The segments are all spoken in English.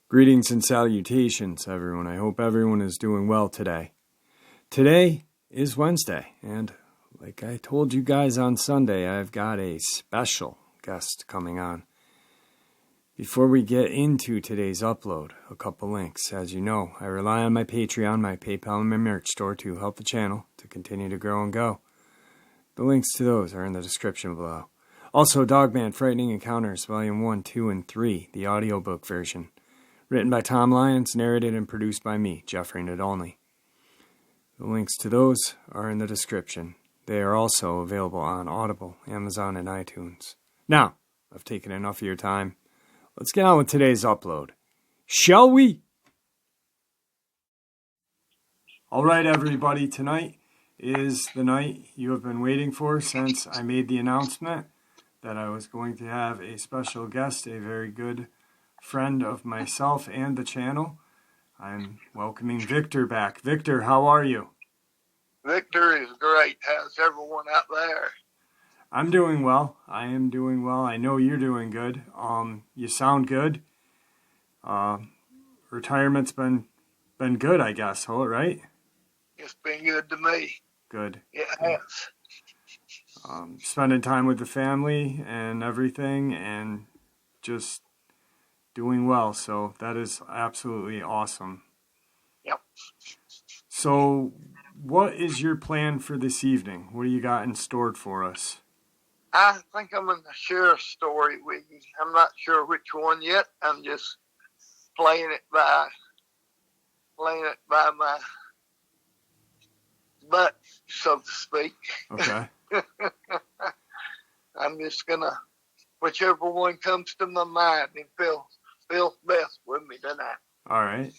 Greetings and salutations, everyone. I hope everyone is doing well today. Today is Wednesday, and like I told you guys on Sunday, I've got a special guest coming on. Before we get into today's upload, a couple links. As you know, I rely on my Patreon, my PayPal, and my merch store to help the channel to continue to grow and go. The links to those are in the description below. Also, Dogman Frightening Encounters, Volume 1, 2, and 3, the audiobook version. Written by Tom Lyons, narrated and produced by me, Jeffrey Nadolny. The links to those are in the description. They are also available on Audible, Amazon, and iTunes. Now, I've taken enough of your time. Let's get on with today's upload. Shall we? Alright, everybody, tonight is the night you have been waiting for since I made the announcement that I was going to have a special guest, a very good friend of myself and the channel. I'm welcoming Victor back. Victor, how are you? Victor is great. How's everyone out there? I'm doing well. I am doing well. I know you're doing good. You sound good. Retirement's been good, I guess, all right? It's been good to me. Good. It has. Spending time with the family and everything, and just doing well, so that is absolutely awesome. Yep. So, what is your plan for this evening? What do you got in store for us? I think I'm going to share a story with you. I'm not sure which one yet. I'm just playing it by my butt, so to speak. Okay. I'm just going to, whichever one comes to my mind and feels best with me tonight. All right.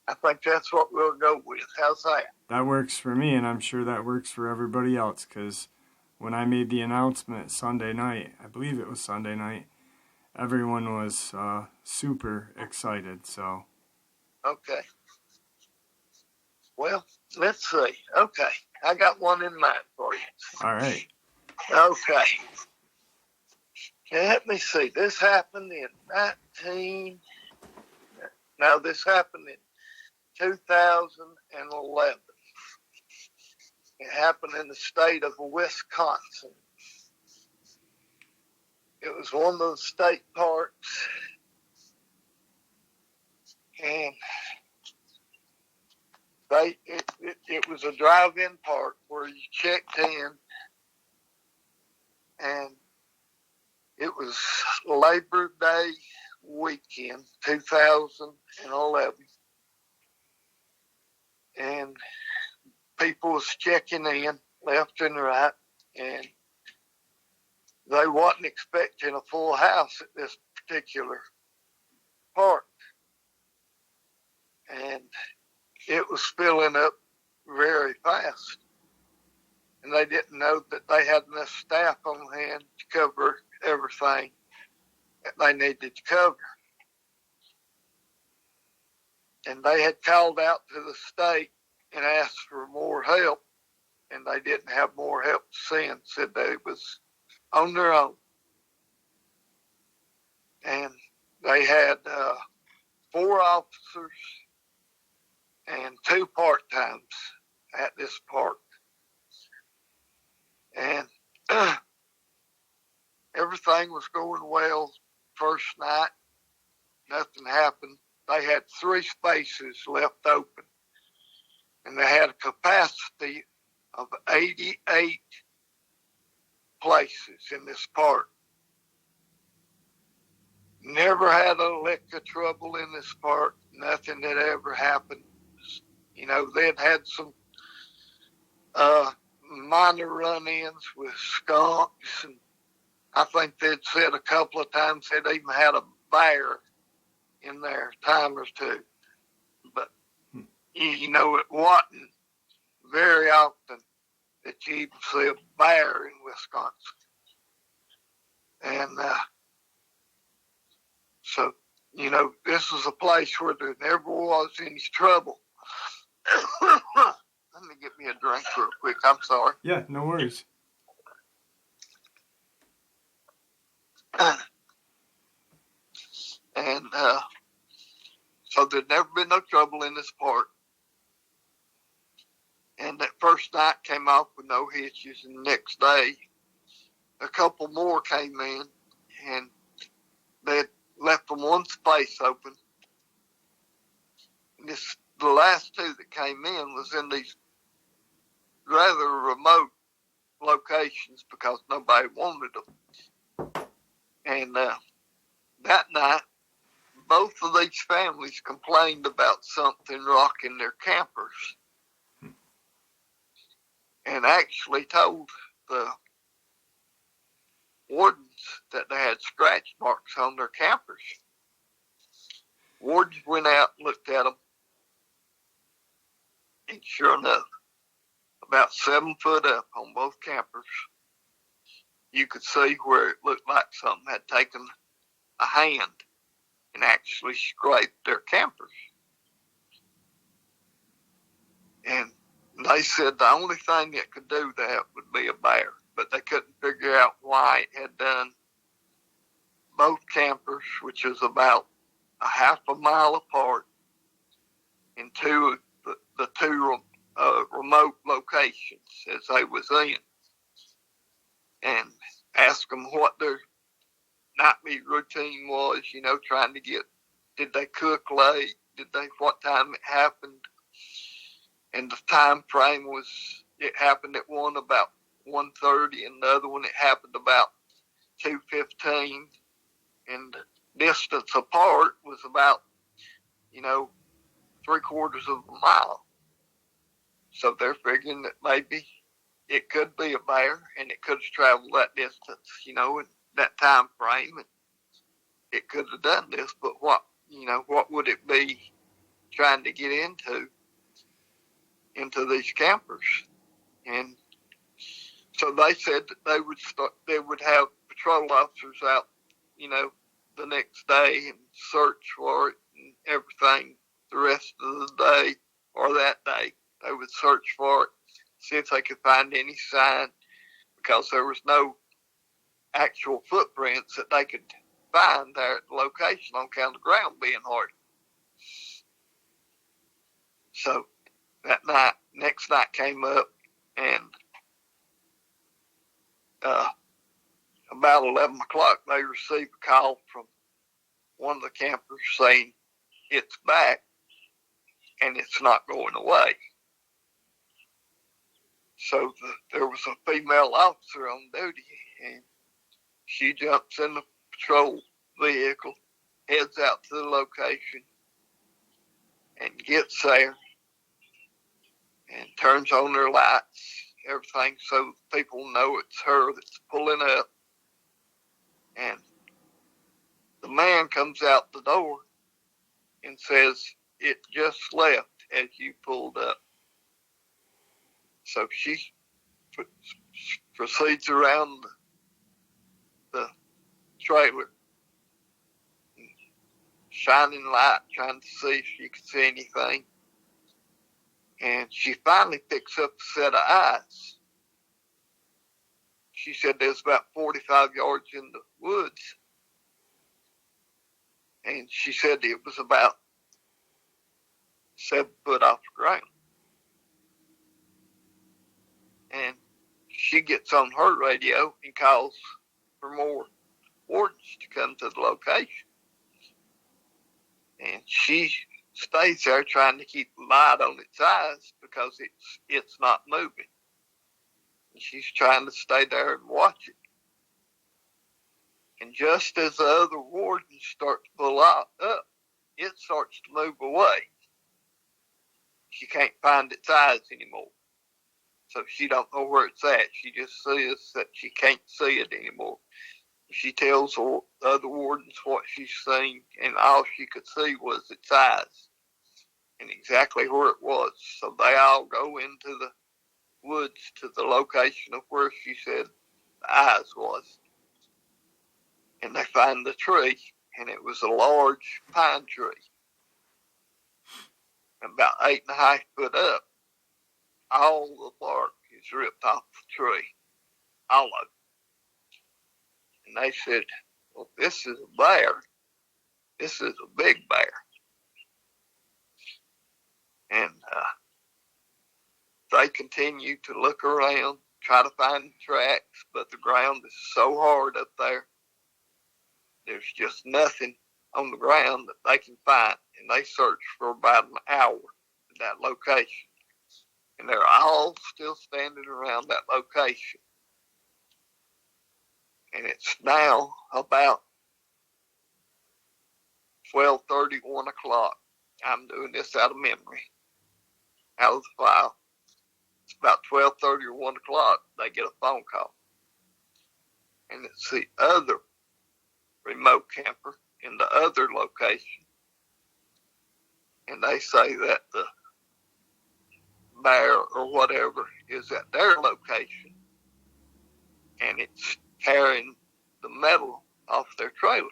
I think that's what we'll go with. How's that? That works for me, and I'm sure that works for everybody else, because when I made the announcement Sunday night, I believe it was Sunday night, everyone was super excited, so. Okay. Well, let's see. Okay. I got one in mind for you. All right. Okay. Let me see. This happened in 2011. It happened in the state of Wisconsin. It was one of those state parks, and it was a drive-in park where you checked in, and it was Labor Day weekend, 2011. And people was checking in left and right, and they wasn't expecting a full house at this particular park. And it was filling up very fast. And they didn't know that they had enough staff on hand to cover everything that they needed to cover. And they had called out to the state and asked for more help, and they didn't have more help to send, said they was on their own. And they had 4 officers and 2 part-times at this park. And everything was going well first night. Nothing happened. They had 3 spaces left open, and they had a capacity of 88 places in this park. Never had a lick of trouble in this park. Nothing had ever happened. You know, they'd had some minor run-ins with skunks, and I think they'd said a couple of times they'd even had a bear in there a time or two. But, you know, it wasn't very often that you even see a bear in Wisconsin. And so, you know, this was a place where there never was any trouble. Let me get me a drink real quick. I'm sorry. Yeah, no worries. And so there'd never been no trouble in this park. And that first night came off with no hitches, and the next day, a couple more came in, and they had left them one space open. And the last two that came in was in these rather remote locations because nobody wanted them. And that night, both of these families complained about something rocking their campers, and actually told the wardens that they had scratch marks on their campers. Wardens went out and looked at them, and sure enough, about 7 foot up on both campers, you could see where it looked like something had taken a hand and actually scraped their campers. And they said the only thing that could do that would be a bear, but they couldn't figure out why it had done both campers, which was about a half a mile apart, in the two remote locations as they was in, and ask them what their nightly routine was, trying to get, did they cook late, what time it happened, and the time frame was, it happened at one about 1:30, and the other one it happened about 2:15, and the distance apart was about 3/4 of a mile. So they're figuring that maybe it could be a bear, and it could have traveled that distance, in that time frame, and it could have done this. But what would it be trying to get into these campers? And so they said that they would have patrol officers out, the next day and search for it and everything the rest of the day, or that day. They would search for it, see if they could find any sign, because there was no actual footprints that they could find there at the location on account of the ground being hard. So that next night came up, and about 11 o'clock, they received a call from one of the campers saying it's back and it's not going away. So there was a female officer on duty, and she jumps in the patrol vehicle, heads out to the location, and gets there, and turns on their lights, everything, so people know it's her that's pulling up. And the man comes out the door and says, "It just left as you pulled up." So she proceeds around the trailer, shining light, trying to see if she could see anything. And she finally picks up a set of eyes. She said there's about 45 yards in the woods. And she said it was about 7 foot off the ground. And she gets on her radio and calls for more wardens to come to the location. And she stays there trying to keep light on its eyes because it's not moving. And she's trying to stay there and watch it. And just as the other wardens start to pull up, it starts to move away. She can't find its eyes anymore. So she don't know where it's at. She just says that she can't see it anymore. She tells the other wardens what she's seen, and all she could see was its eyes and exactly where it was. So they all go into the woods to the location of where she said the eyes was. And they find the tree, and it was a large pine tree, about 8.5 foot up. all the bark is ripped off the tree, all of it. And they said, well, this is a bear. This is a big bear. And they continue to look around, try to find tracks, but the ground is so hard up there. There's just nothing on the ground that they can find. And they search for about an hour at that location. And they're all still standing around that location. And it's now about 12:30, 1 o'clock. I'm doing this out of memory, out of the file. It's about 12:30 or 1 o'clock. They get a phone call. And it's the other remote camper in the other location. And they say that the bear or whatever is at their location. And it's tearing the metal off their trailer.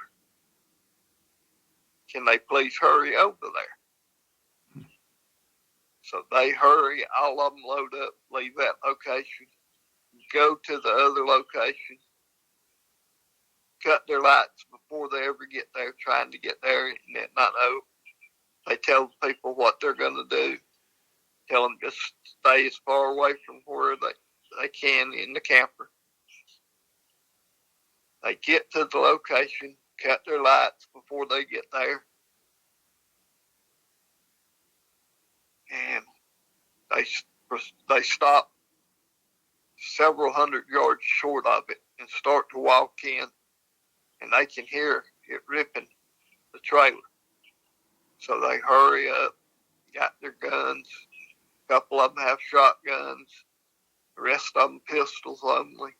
Can they please hurry over there? So they hurry, all of them load up, leave that location, go to the other location, cut their lights before they ever get there, trying to get there and then not know. They tell people what they're going to do. Tell them just stay as far away from where they can in the camper. They get to the location, cut their lights before they get there. And they stop several hundred yards short of it and start to walk in. And they can hear it ripping the trailer. So they hurry up, got their guns. A couple of them have shotguns. The rest of them pistols only.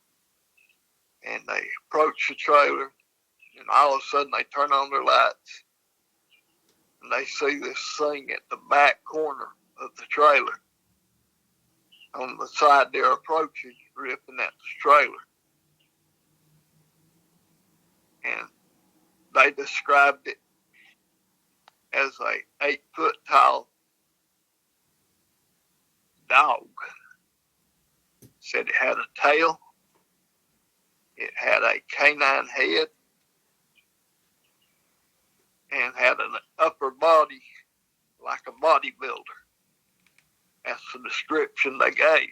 And they approach the trailer, and all of a sudden they turn on their lights, and they see this thing at the back corner of the trailer. On the side they're approaching, ripping at the trailer. And they described it as a 8-foot tall dog. Said it had a tail. It had a canine head and had an upper body like a bodybuilder. That's the description they gave.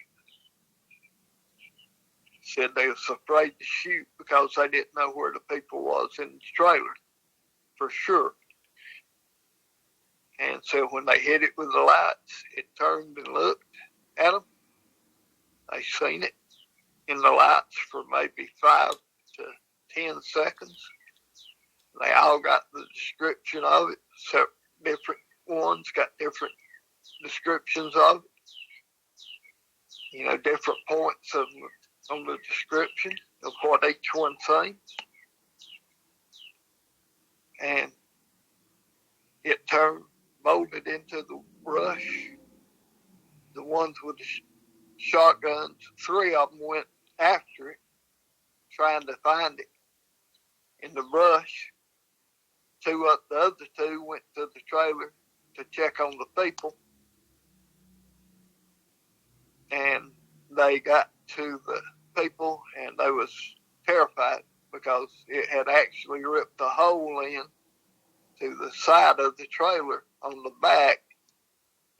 Said they was afraid to shoot because they didn't know where the people was in the trailer, for sure. And so when they hit it with the lights, it turned and looked at them. They seen it in the lights for maybe 5 to 10 seconds. They all got the description of it. So different ones got different descriptions of it. You know, different points on the description of what each one seen. And it turned, bolted into the brush. The ones with the shotguns, 3 of them went after it, trying to find it in the brush. The other 2 went to the trailer to check on the people. And they got to the people and they was terrified because it had actually ripped a hole in to the side of the trailer on the back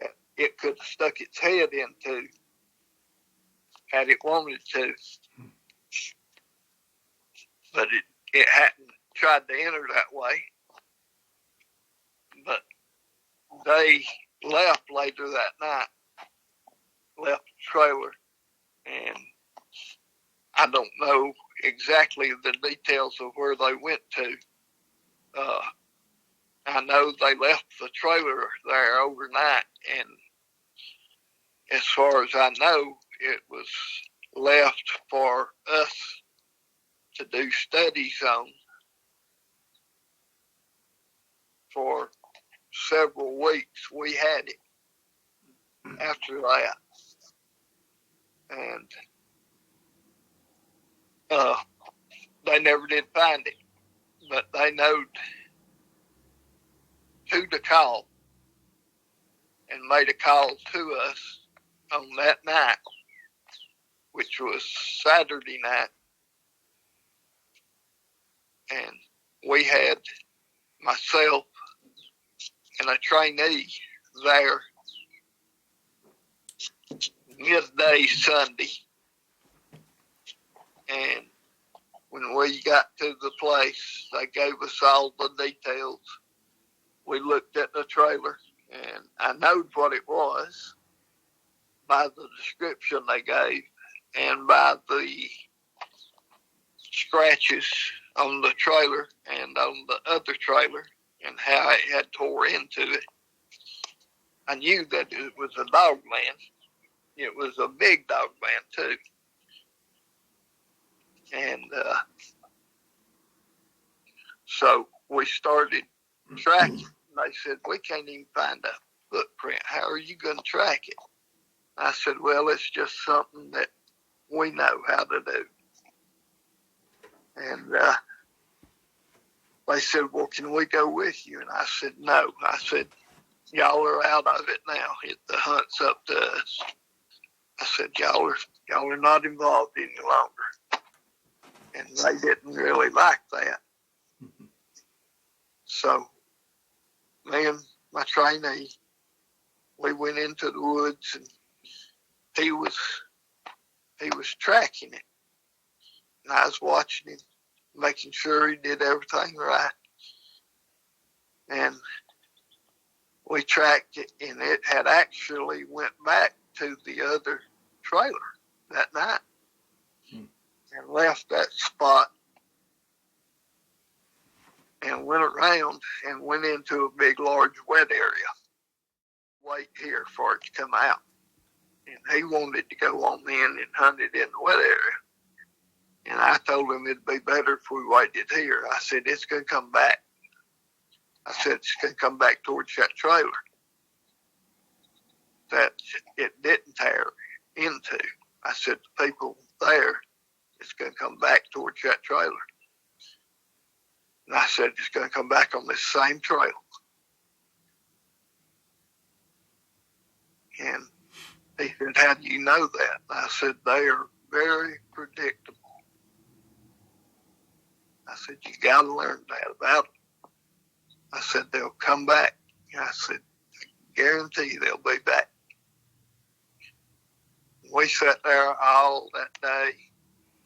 that it could have stuck its head into had it wanted to. But it hadn't tried to enter that way. But they left later that night, left the trailer, and I don't know exactly the details of where they went to. I know they left the trailer there overnight, and as far as I know, it was left for us to do studies on for several weeks. We had it after that. And they never did find it. But they knowed who to call and made a call to us on that night, which was Saturday night, and we had myself and a trainee there midday Sunday. And when we got to the place, they gave us all the details. We looked at the trailer, and I knowed what it was by the description they gave and by the scratches on the trailer and on the other trailer and how it had tore into it. I knew that it was a Dogman. It was a big Dogman too. And so we started tracking. They said, we can't even find a footprint. How are you going to track it? I said, well, it's just something that we know how to do. And they said, well, can we go with you? And I said, no. I said, y'all are out of it now. The hunt's up to us. I said, y'all are not involved any longer. And they didn't really like that. So me and my trainee, we went into the woods, and he was tracking it. And I was watching him, making sure he did everything right. And we tracked it, and it had actually went back to the other trailer that night and left that spot and went around and went into a big, large wet area. Wait here for it to come out. And he wanted to go on in and hunt it in the wet area. And I told him it'd be better if we waited here. I said, it's going to come back. I said, it's going to come back towards that trailer that it didn't tear into. I said, the people there, it's going to come back towards that trailer. And I said, it's going to come back on this same trail. And he said, how do you know that? And I said, they are very predictable. I said, you got to learn that about them. I said, they'll come back. And I said, I guarantee they'll be back. We sat there all that day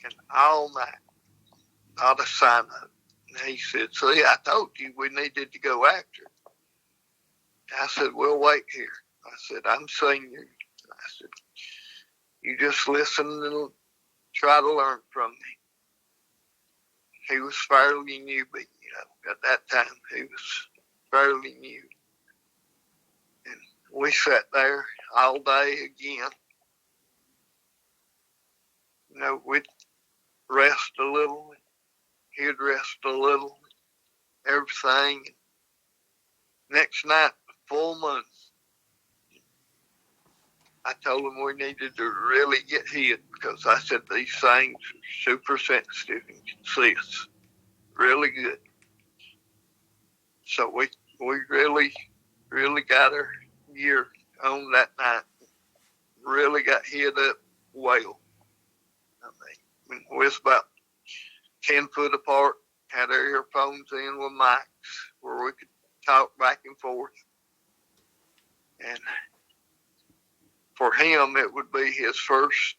and all night, not a sign of it. And he said, see, I told you we needed to go after it. I said, we'll wait here. I said, I'm senior. I said, you just listen and try to learn from me. He was fairly new, but, at that time, he was fairly new. And we sat there all day again. We'd rest a little. He'd rest a little. Everything. Next night, full moon. I told him we needed to really get hid because I said these things are super sensitive and can see us really good. So we really, really got our gear on that night. Really got hid up well. We was about 10 foot apart, had our earphones in with mics where we could talk back and forth. And for him, it would be his first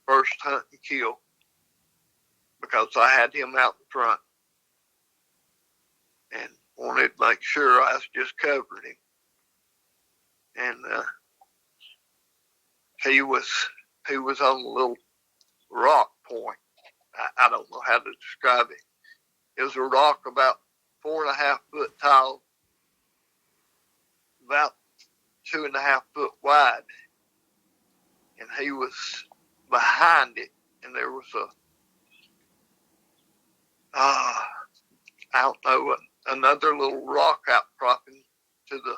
hunt and kill because I had him out in front and wanted to make sure I was just covering him. And he was on a little rock point. I don't know how to describe it. It was a rock about 4.5 foot tall, about 2.5 foot wide, and he was behind it, and there was another little rock outcropping to the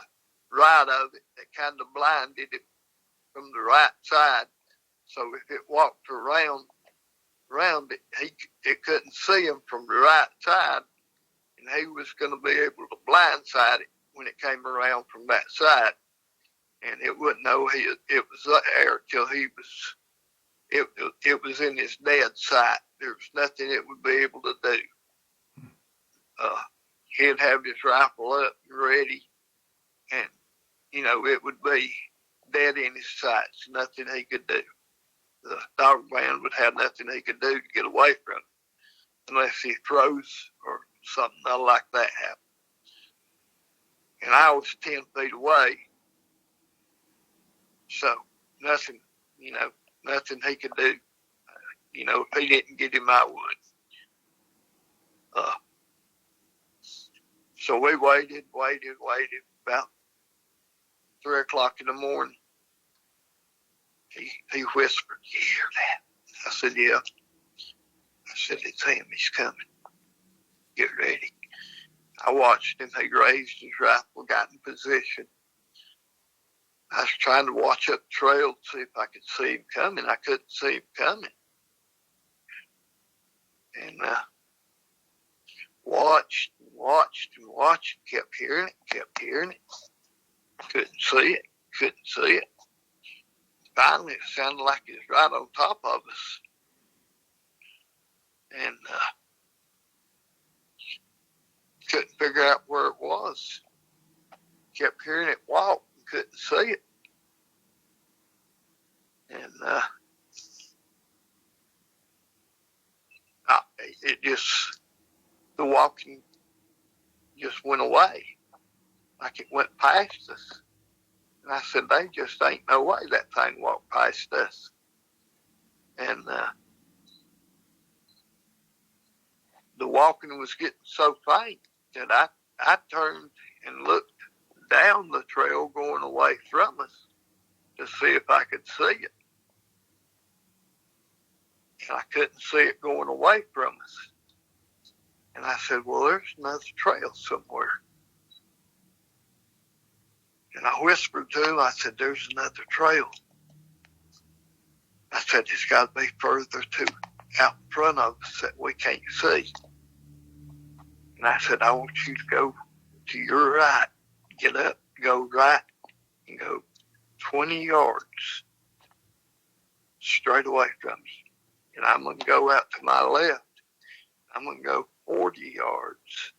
right of it that kind of blinded it from the right side. So if it walked around it, it couldn't see him from the right side, and he was going to be able to blindside it when it came around from that side. and it wouldn't know it was there till it was in his dead sight. There was nothing it would be able to do. He'd have his rifle up and ready, and, it would be dead in his sights, nothing he could do. The Dogman would have nothing he could do to get away from it, unless he froze or something like that happened. And I was 10 feet away, so nothing he could do. If he didn't get him, I would. So we waited, about 3 o'clock in the morning. He whispered, "You hear that?" I said, "Yeah." I said, "It's him. He's coming. Get ready." I watched him. He raised his rifle, got in position. I was trying to watch up the trail to see if I could see him coming. I couldn't see him coming. And watched, kept hearing it. Couldn't see it. Finally, it sounded like it was right on top of us. And couldn't figure out where it was. Kept hearing it walk and couldn't see it. And the walking just went away, like it went past us. And I said, "They just ain't no way that thing walked past us." And the walking was getting so faint that I turned and looked down the trail going away from us to see if I could see it. And I couldn't see it going away from us. And I said, "Well, there's another trail somewhere." And I whispered to him, I said, "There's another trail." I said, "It's got to be further out in front of us that we can't see." And I said, "I want you to go to your right, get up, go right, and go 20 yards straight away from us. And I'm going to go out to my left. I'm going to go 40 yards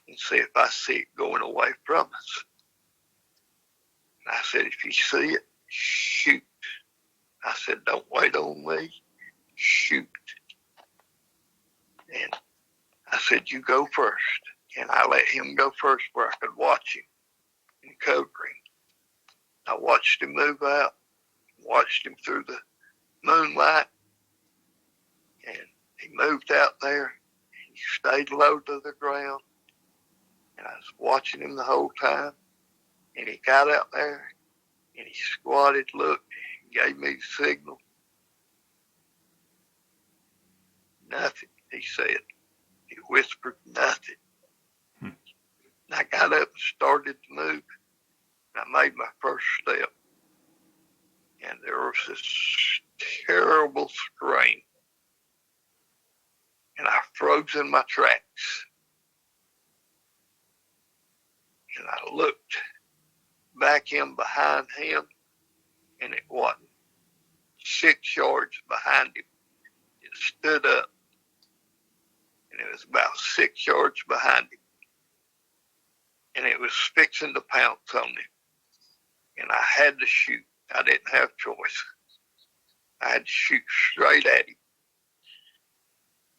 and see if I see it going away from us." And I said, "If you see it, shoot." I said, "Don't wait on me, shoot." And I said, "You go first." And I let him go first where I could watch him and cover him. I watched him move out, watched him through the moonlight, and he moved out there. He stayed low to the ground, and I was watching him the whole time. And he got out there, and he squatted, looked, gave me the signal. "Nothing," he said. He whispered, "Nothing." And I got up and started to move. And I made my first step. And there was this terrible scream. And I froze in my tracks. And I looked back in behind him, and it wasn't 6 yards behind him. It stood up, and it was about 6 yards behind him. And it was fixing to pounce on him. And I had to shoot. I didn't have choice. I had to shoot straight at him.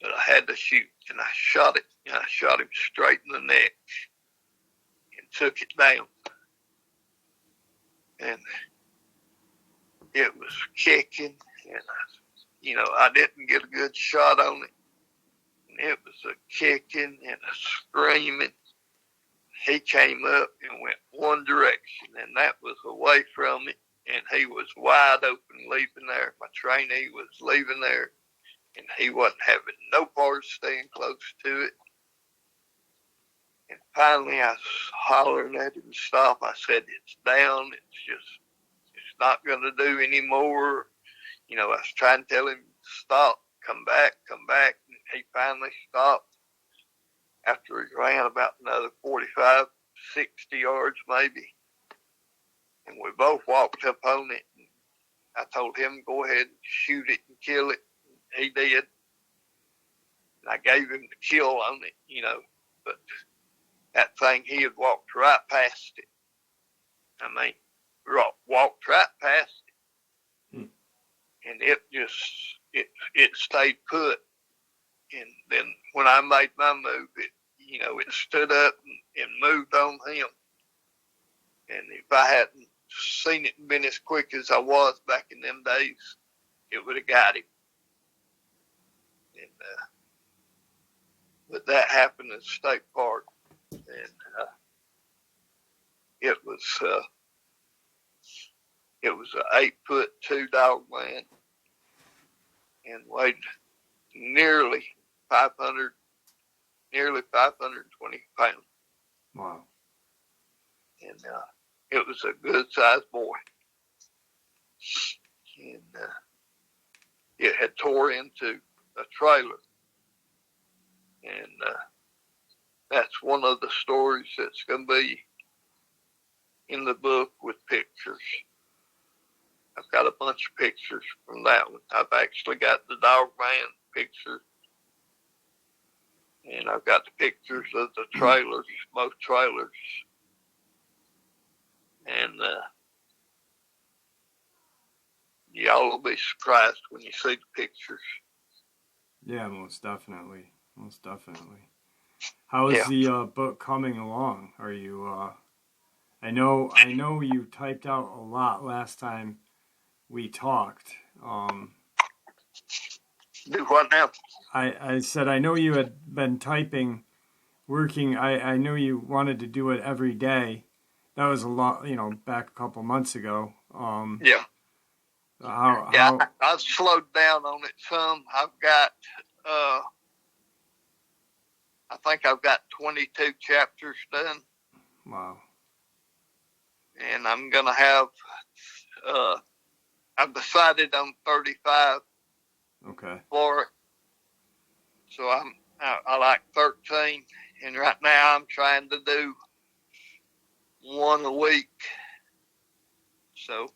But I had to shoot, and I shot it. And I shot him straight in the neck and took it down. And it was kicking, and I didn't get a good shot on it. And it was a kicking and a screaming. He came up and went one direction, and that was away from it. And he was wide open leaving there. My trainee was leaving there, and he wasn't having no part staying close to it. And finally, I was hollering at him to stop. I said, "It's down. It's not going to do anymore." I was trying to tell him, "Stop, come back. And he finally stopped after he ran about another 45, 60 yards maybe. And we both walked up on it. And I told him to go ahead and shoot it and kill it. He did. And I gave him the kill on it, you know. But that thing, he had walked right past it. I mean, walked right past it. And it just, it stayed put. And then when I made my move, it, you know, it stood up and moved on him. And if I hadn't seen it and been as quick as I was back in them days, it would have got him. And, but that happened in State Park. And it was an 8'2" Dogman and weighed nearly 520 pounds. Wow. And it was a good sized boy. And it had tore into a trailer. And that's one of the stories that's going to be in the book with pictures. I've got a bunch of pictures from that one. I've actually got the Dogman picture. And I've got the pictures of the trailers, most trailers. And y'all will be surprised when you see the pictures. Yeah, most definitely. Most definitely. How is the book coming along? Are you, I know you typed out a lot last time we talked. Do what now? I said, I know you had been working. I know you wanted to do it every day. That was a lot, you know, back a couple months ago. Yeah. How I've slowed down on it some. I've got, I think I've got 22 chapters done. Wow. And I'm going to have, I've decided on 35. Okay. For it. So I like 13. And right now I'm trying to do one a week. So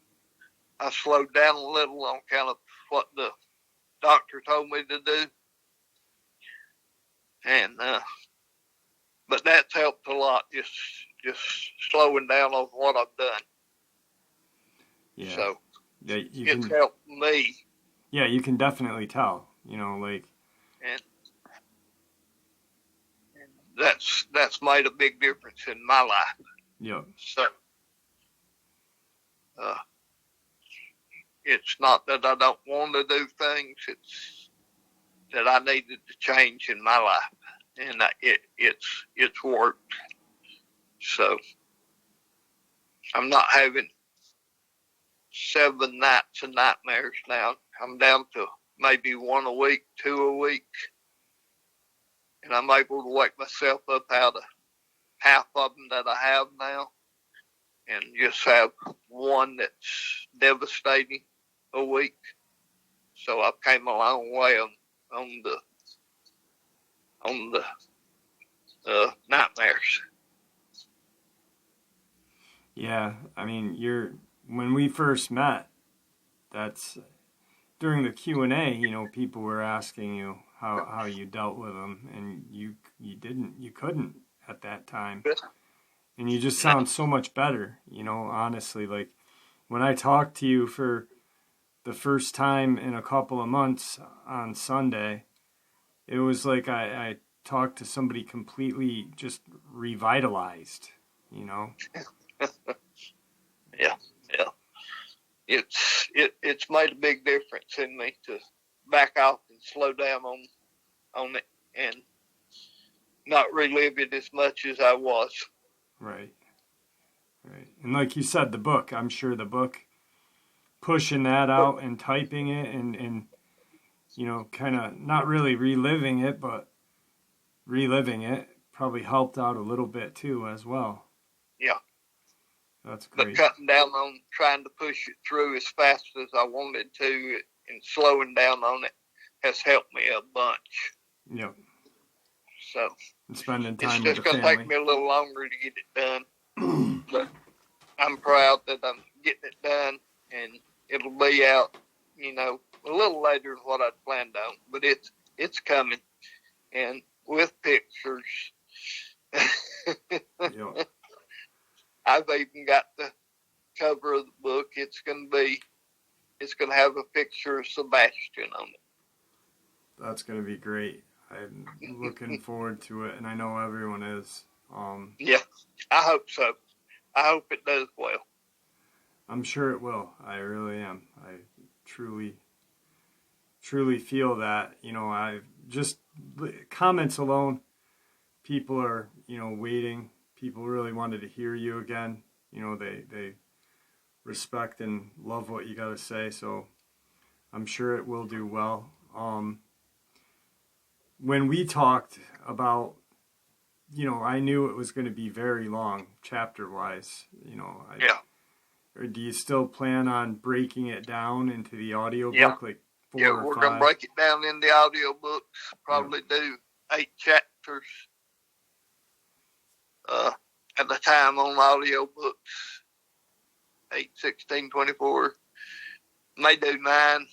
I slowed down a little on kind of what the doctor told me to do. And, but that's helped a lot, just slowing down on what I've done. Yeah. So yeah, it's helped me. Yeah, you can definitely tell, you know, like. And that's made a big difference in my life. Yeah. So, it's not that I don't want to do things, it's that I needed to change in my life. And it's worked. So, I'm not having 7 nights and nightmares now. I'm down to maybe 1 a week, 2 a week. And I'm able to wake myself up out of half of them that I have now and just have one that's devastating a week. So I've came a long way on the nightmares. Yeah, I mean, when we first met, that's during the Q&A, you know, people were asking you how you dealt with them, and you couldn't at that time. And you just sound so much better, you know, honestly. Like, when I talked to you for the first time in a couple of months on Sunday, it was like I talked to somebody completely just revitalized, you know? Yeah. It's made a big difference in me to back off and slow down on it and not relive it as much as I was. Right. And like you said, the book, I'm sure the book, pushing that out and typing it and you know, kind of not really reliving it, but reliving it probably helped out a little bit too as well. Yeah. That's great. But cutting down on trying to push it through as fast as I wanted to and slowing down on it has helped me a bunch. Yep. So and spending time it's just with the going to take me a little longer to get it done. But I'm proud that I'm getting it done, and it'll be out, a little later than what I'd planned on, but it's coming, and with pictures. Yeah. I've even got the cover of the book. It's going to have a picture of Sebastian on it. That's going to be great. I'm looking forward to it, and I know everyone is. Yeah, I hope so. I hope it does well. I'm sure it will. I really am. I truly feel that. I just, comments alone, people are, waiting. People really wanted to hear you again. They respect and love what you got to say, so I'm sure it will do well. When we talked about, I knew it was going to be very long, chapter-wise. Yeah. Or do you still plan on breaking it down into the audiobook, Yeah. like 4 or 5? We're going to break it down in the audiobooks, probably do 8 chapters at a time on audiobooks, 8, 16, 24. May do 9,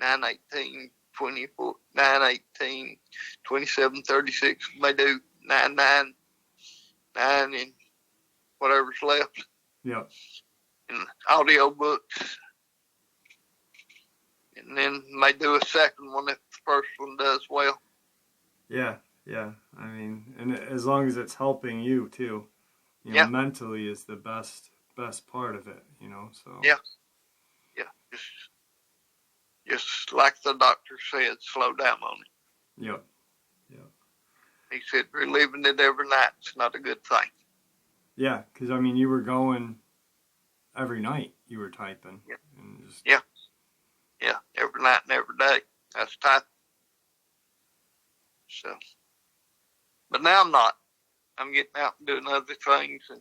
18, 24, 9, 18, 27, 36. May do 9, 9, and whatever's left. Yeah. In audiobooks. And then may do a second one if the first one does well. Yeah. I mean, and as long as it's helping you too, mentally is the best part of it, so. Yeah. Just like the doctor said, slow down on it. Yep. He said reliving it every night's not a good thing. Yeah, because, I mean, you were going every night, you were typing. Yeah. And just... Yeah, every night and every day. That's typing. So, but now I'm not. I'm getting out and doing other things. And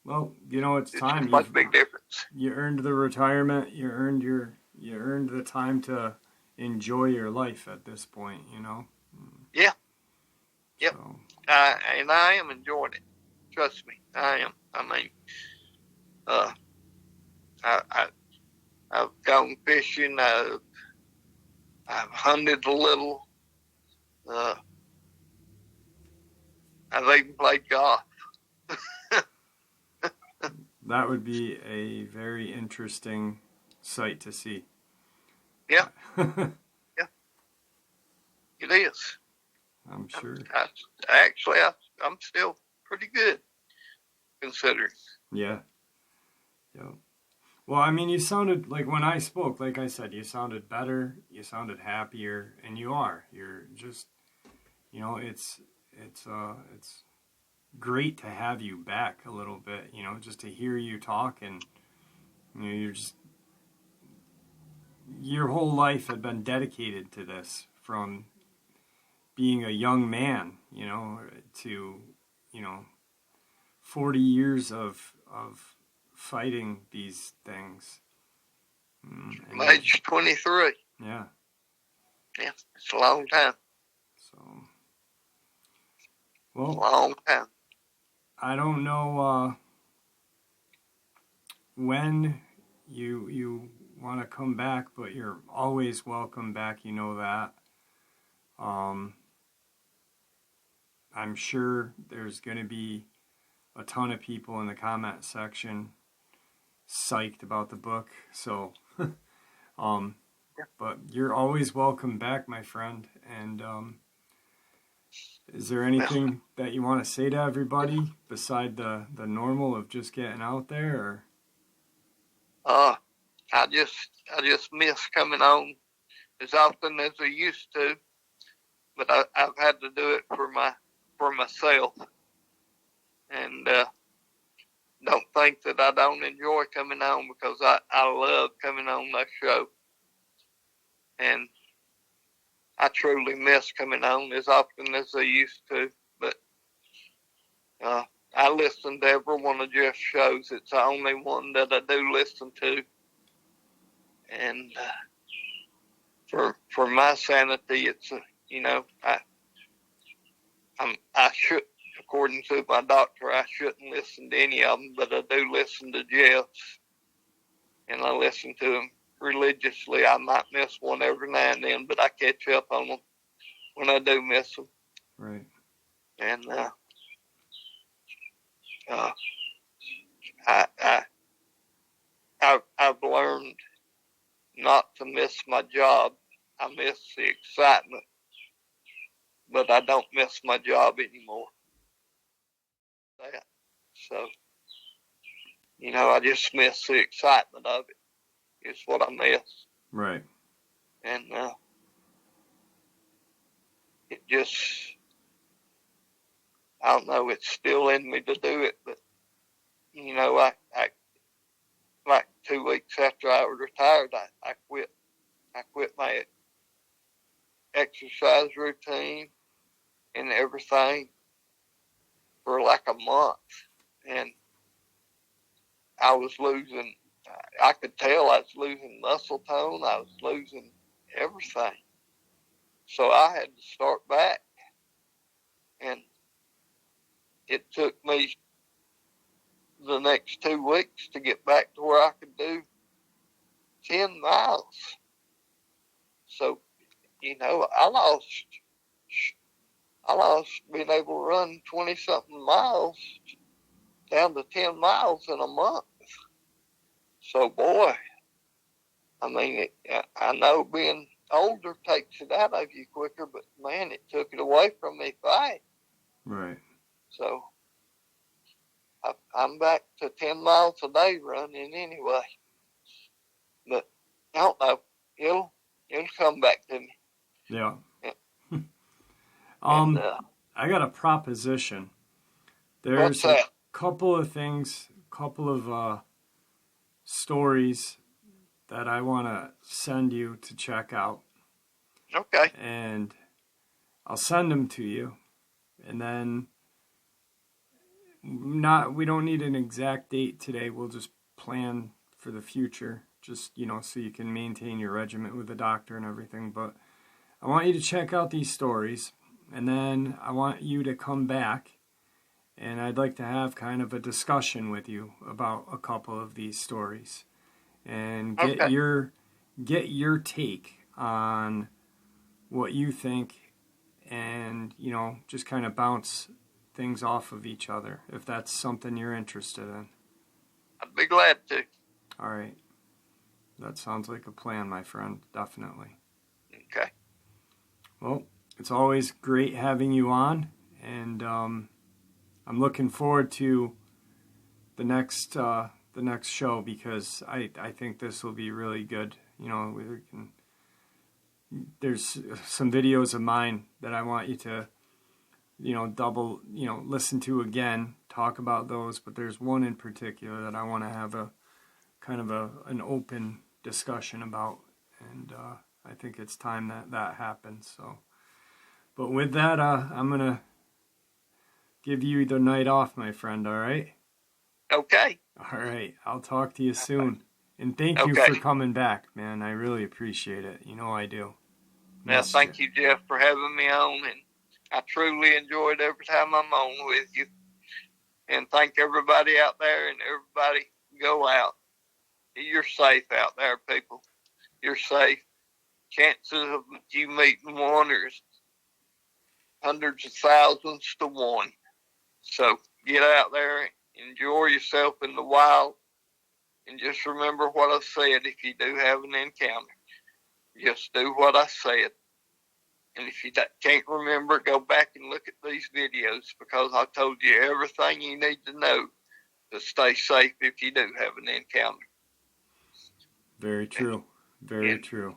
well, it's time. It's a big difference. You earned the retirement. You earned the time to enjoy your life at this point, Yeah. Yep. So. And I am enjoying it. Trust me, I am. I mean, I've gone fishing. I've hunted a little. I've even played golf. That would be a very interesting sight to see. Yeah. Yeah. It is. I'm sure. I'm still pretty good, considering. Yeah. Well, I mean, you sounded, like when I spoke, like I said, you sounded better, you sounded happier, and you are. You're just, it's great to have you back a little bit, just to hear you talk, and, your whole life had been dedicated to this, from being a young man, to, 40 years of fighting these things. I'm age 23. Yeah. Yeah, it's a long time. So, well, a long time. I don't know when you want to come back, but you're always welcome back. You know that. I'm sure there's going to be a ton of people in the comment section psyched about the book. So, but you're always welcome back, my friend. And is there anything that you want to say to everybody beside the normal of just getting out there? Or? I just miss coming on as often as I used to, but I've had to do it for myself, and don't think that I don't enjoy coming on, because I love coming on that show, and I truly miss coming on as often as I used to. But I listen to every one of Jeff's shows. It's the only one that I do listen to. And for my sanity, it's I should according to my doctor, I shouldn't listen to any of them, but I do listen to Jeff's, and I listen to them religiously. I might miss one every now and then, but I catch up on them when I do miss them. Right. And I've learned not to miss my job. I miss the excitement, but I don't miss my job anymore. So, I just miss the excitement of it. It's what I miss. Right. And it just, I don't know, it's still in me to do it, but, I like 2 weeks after I was retired, I quit. I quit my exercise routine and everything for like a month. And I could tell I was losing muscle tone. I was losing everything. So I had to start back. And it took me the next 2 weeks to get back to where I could do 10 miles. So, I lost being able to run 20-something miles down to 10 miles in a month. So, boy, I mean, I know being older takes it out of you quicker, but, man, it took it away from me fast. Right. So, I'm back to 10 miles a day running anyway. But, I don't know. It'll come back to me. Yeah. Yeah. I got a proposition. What's There's a that? couple of things, stories that I want to send you to check out. Okay. And I'll send them to you. And then we don't need an exact date today. We'll just plan for the future. Just, so you can maintain your regimen with the doctor and everything. But I want you to check out these stories. And then I want you to come back. And I'd like to have kind of a discussion with you about a couple of these stories. And get your take on what you think, and just kind of bounce things off of each other if that's something you're interested in. I'd be glad to. All right, that sounds like a plan, my friend. Definitely. Okay. Well, it's always great having you on, and I'm looking forward to the next show, because I think this will be really good. There's some videos of mine that I want you to, listen to again, talk about those, but there's one in particular that I want to have a kind of an open discussion about, and I think it's time that happens. So, but with that, I'm going to give you the night off, my friend, all right? Okay. All right, I'll talk to you soon. And thank you for coming back, man. I really appreciate it. I do. Well, thank you, Jeff, for having me on, and I truly enjoyed every time I'm on with you. And thank everybody out there, and everybody go out. You're safe out there, people. You're safe. Chances of you meeting one is hundreds of thousands to one. So get out there, enjoy yourself in the wild, and just remember what I said if you do have an encounter. Just do what I said. And if you can't remember, go back and look at these videos, because I told you everything you need to know to stay safe if you do have an encounter. Very true. Very true.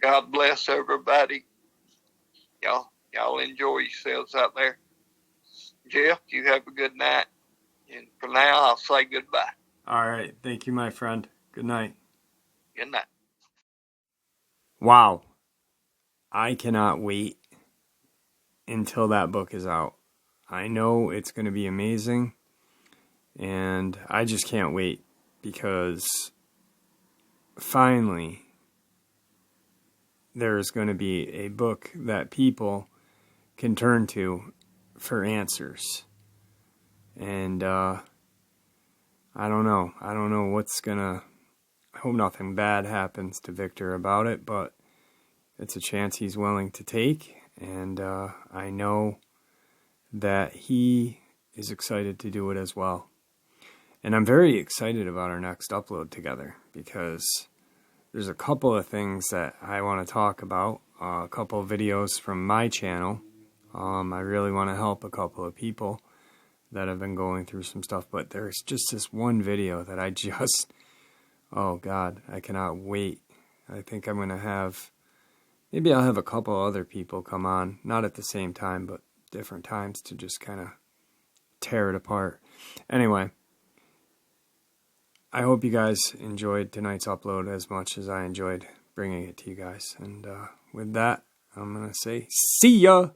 God bless everybody. Y'all enjoy yourselves out there. Jeff, you have a good night. And for now, I'll say goodbye. All right. Thank you, my friend. Good night. Good night. Wow. I cannot wait until that book is out. I know it's going to be amazing, and I just can't wait, because finally there's going to be a book that people can turn to for answers. And I don't know. I don't know what's gonna... I hope nothing bad happens to Victor about it, but it's a chance he's willing to take. And I know that he is excited to do it as well. And I'm very excited about our next upload together, because there's a couple of things that I want to talk about. A couple of videos from my channel. I really want to help a couple of people that have been going through some stuff. But there's just this one video that I just... Oh, God, I cannot wait. I think I'm going to have... Maybe I'll have a couple other people come on. Not at the same time, but different times, to just kind of tear it apart. Anyway, I hope you guys enjoyed tonight's upload as much as I enjoyed bringing it to you guys. And with that, I'm going to say, see ya!